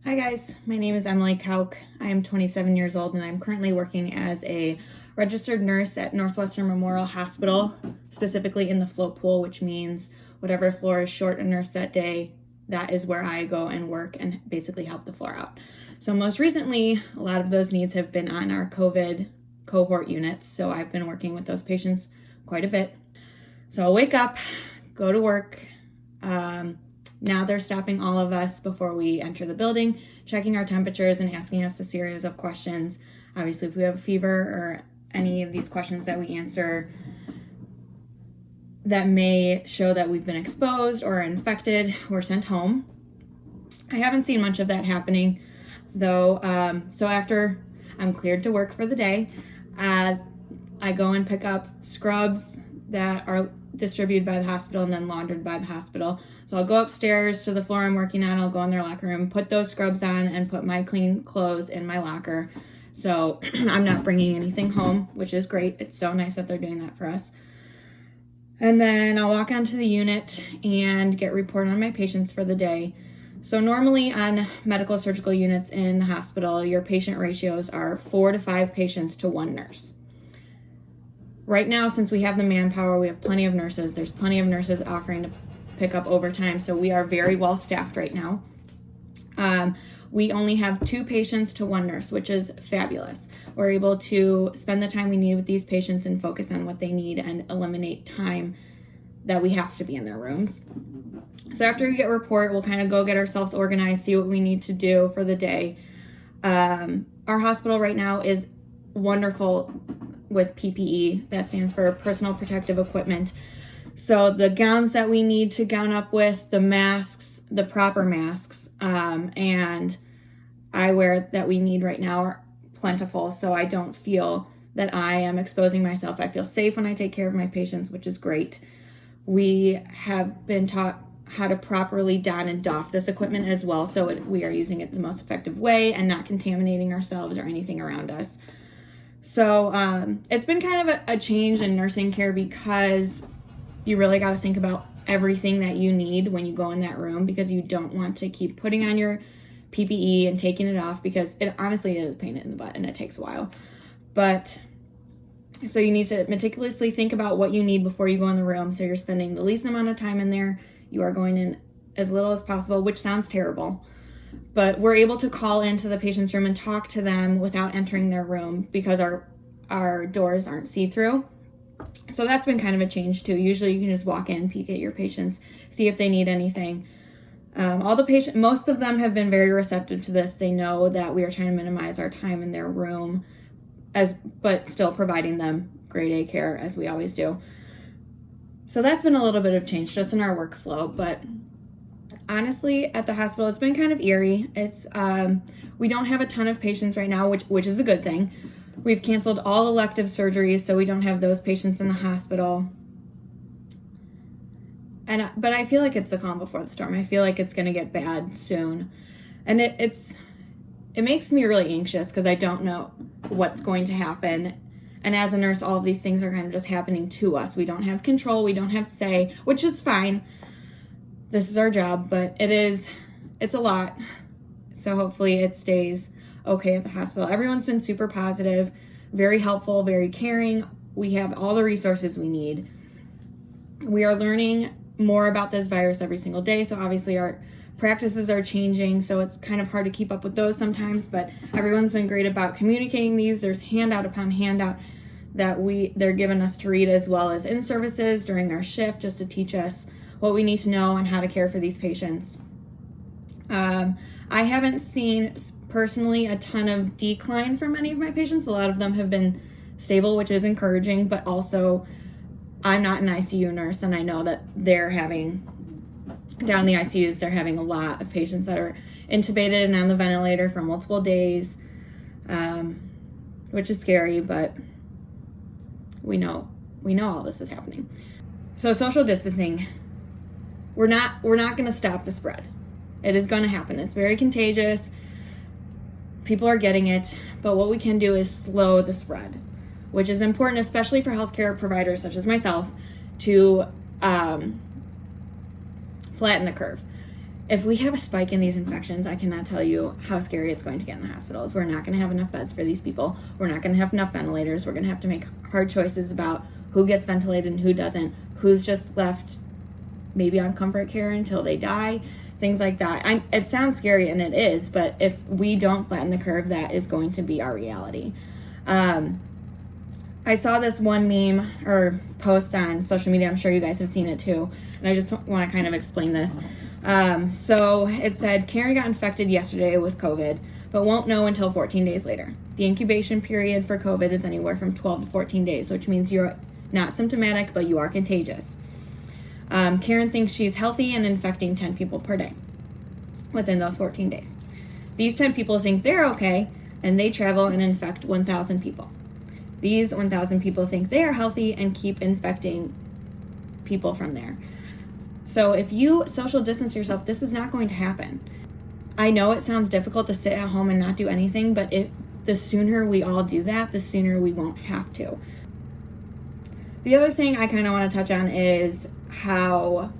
Hi guys, my name is Emily Kauck. I am 27 years old and I'm currently working as a registered nurse at Northwestern Memorial Hospital, specifically in the float pool, which means whatever floor is short a nurse that day, that is where I go and work and basically help the floor out. So most recently, a lot of those needs have been on our COVID cohort units, so I've been working with those patients quite a bit. So I'll wake up, go to work. Now they're stopping all of us before we enter the building, checking our temperatures and asking us a series of questions. Obviously, if we have a fever or any of these questions that we answer that may show that we've been exposed or infected, we're sent home. I haven't seen much of that happening though. So after I'm cleared to work for the day, I go and pick up scrubs that are distributed by the hospital and then laundered by the hospital. So I'll go upstairs to the floor I'm working on, I'll go in their locker room, put those scrubs on and put my clean clothes in my locker. So I'm not bringing anything home, which is great. It's so nice that they're doing that for us. And then I'll walk onto the unit and get reported on my patients for the day. So normally on medical surgical units in the hospital, your patient ratios are 4 to 5 patients to 1 nurse. Right now, since we have the manpower, we have plenty of nurses. There's plenty of nurses offering to pick up overtime, so we are very well staffed right now. We only have 2 patients to 1 nurse, which is fabulous. We're able to spend the time we need with these patients and focus on what they need and eliminate time that we have to be in their rooms. So after we get a report, we'll kind of go get ourselves organized, see what we need to do for the day. Our hospital right now is wonderful with PPE, that stands for personal protective equipment. So the gowns that we need to gown up with, the masks, the proper masks, and eyewear that we need right now are plentiful, so I don't feel that I am exposing myself. I feel safe when I take care of my patients, which is great. We have been taught how to properly don and doff this equipment as well, so we are using it the most effective way and not contaminating ourselves or anything around us. So it's been kind of a change in nursing care because you really got to think about everything that you need when you go in that room, because you don't want to keep putting on your PPE and taking it off, because it honestly is a pain in the butt and it takes a while. But so you need to meticulously think about what you need before you go in the room, so you're spending the least amount of time in there. You are going in as little as possible, which sounds terrible, but we're able to call into the patient's room and talk to them without entering their room because our doors aren't see-through. So that's been kind of a change too. Usually you can just walk in, peek at your patients, see if they need anything. Most of them have been very receptive to this. They know that we are trying to minimize our time in their room, but still providing them grade A care as we always do. So that's been a little bit of change just in our workflow, but honestly, at the hospital, it's been kind of eerie. We don't have a ton of patients right now, which is a good thing. We've canceled all elective surgeries, so we don't have those patients in the hospital. But I feel like it's the calm before the storm. I feel like it's going to get bad soon, and it makes me really anxious because I don't know what's going to happen. And as a nurse, all of these things are kind of just happening to us. We don't have control. We don't have say, which is fine. This is our job, but it's a lot. So hopefully it stays okay at the hospital. Everyone's been super positive, very helpful, very caring. We have all the resources we need. We are learning more about this virus every single day. So obviously our practices are changing. So it's kind of hard to keep up with those sometimes, but everyone's been great about communicating these. There's handout upon handout that they're giving us to read, as well as in services during our shift, just to teach us what we need to know and how to care for these patients. I haven't seen personally a ton of decline from any of my patients. A lot of them have been stable, which is encouraging, but also I'm not an ICU nurse, and I know that down in the ICUs, they're having a lot of patients that are intubated and on the ventilator for multiple days, which is scary, but we know all this is happening. So social distancing, we're not going to stop the spread. It is going to happen. It's very contagious. People are getting it, but what we can do is slow the spread, which is important, especially for healthcare providers such as myself, to flatten the curve. if we have a spike in these infections, I cannot tell you how scary it's going to get in the hospitals. We're not going to have enough beds for these people. We're not going to have enough ventilators. We're going to have to make hard choices about who gets ventilated and who doesn't, who's just left maybe on comfort care until they die, things like that. It sounds scary, and it is, but if we don't flatten the curve, that is going to be our reality. I saw this one meme or post on social media. I'm sure you guys have seen it too. And I just want to kind of explain this. So it said, Karen got infected yesterday with COVID, but won't know until 14 days later. The incubation period for COVID is anywhere from 12 to 14 days, which means you're not symptomatic, but you are contagious. Karen thinks she's healthy and infecting 10 people per day within those 14 days. These 10 people think they're okay, and they travel and infect 1,000 people. These 1,000 people think they are healthy and keep infecting people from there. So if you social distance yourself, this is not going to happen. I know it sounds difficult to sit at home and not do anything, but the sooner we all do that, the sooner we won't have to. The other thing I kind of want to touch on is how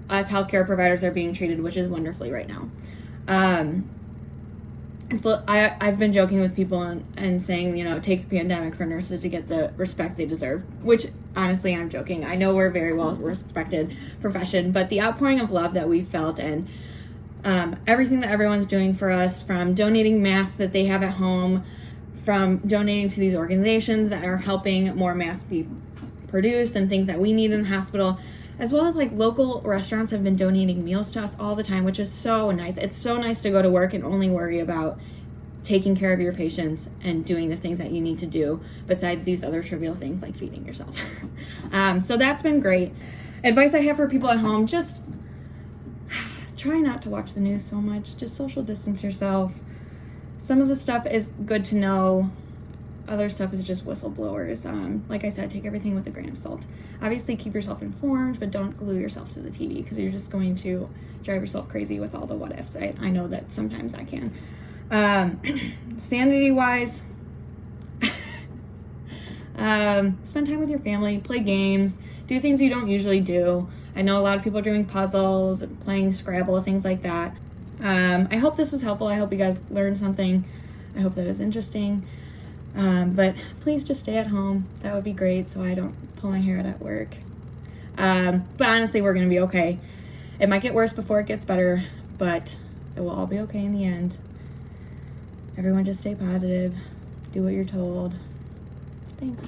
us healthcare providers are being treated, which is wonderfully right now. I've been joking with people and saying, you know, it takes a pandemic for nurses to get the respect they deserve, which honestly, I'm joking. I know we're a very well respected profession, but the outpouring of love that we've felt and everything that everyone's doing for us, from donating masks that they have at home, from donating to these organizations that are helping more masks be produced and things that we need in the hospital, as well as like local restaurants have been donating meals to us all the time, which is so nice. It's so nice to go to work and only worry about taking care of your patients and doing the things that you need to do besides these other trivial things like feeding yourself. So that's been great. Advice I have for people at home, just try not to watch the news so much. Just social distance yourself. Some of the stuff is good to know. Other stuff is just whistleblowers. Like I said, take everything with a grain of salt. Obviously, keep yourself informed, but don't glue yourself to the TV because you're just going to drive yourself crazy with all the what ifs. I know that sometimes I can. Sanity-wise, spend time with your family, play games, do things you don't usually do. I know a lot of people are doing puzzles, playing Scrabble, things like that. I hope this was helpful. I hope you guys learned something. I hope that is interesting. But please just stay at home. That would be great so I don't pull my hair out at work. But honestly, we're going to be okay. It might get worse before it gets better, but it will all be okay in the end. Everyone just stay positive. Do what you're told. Thanks.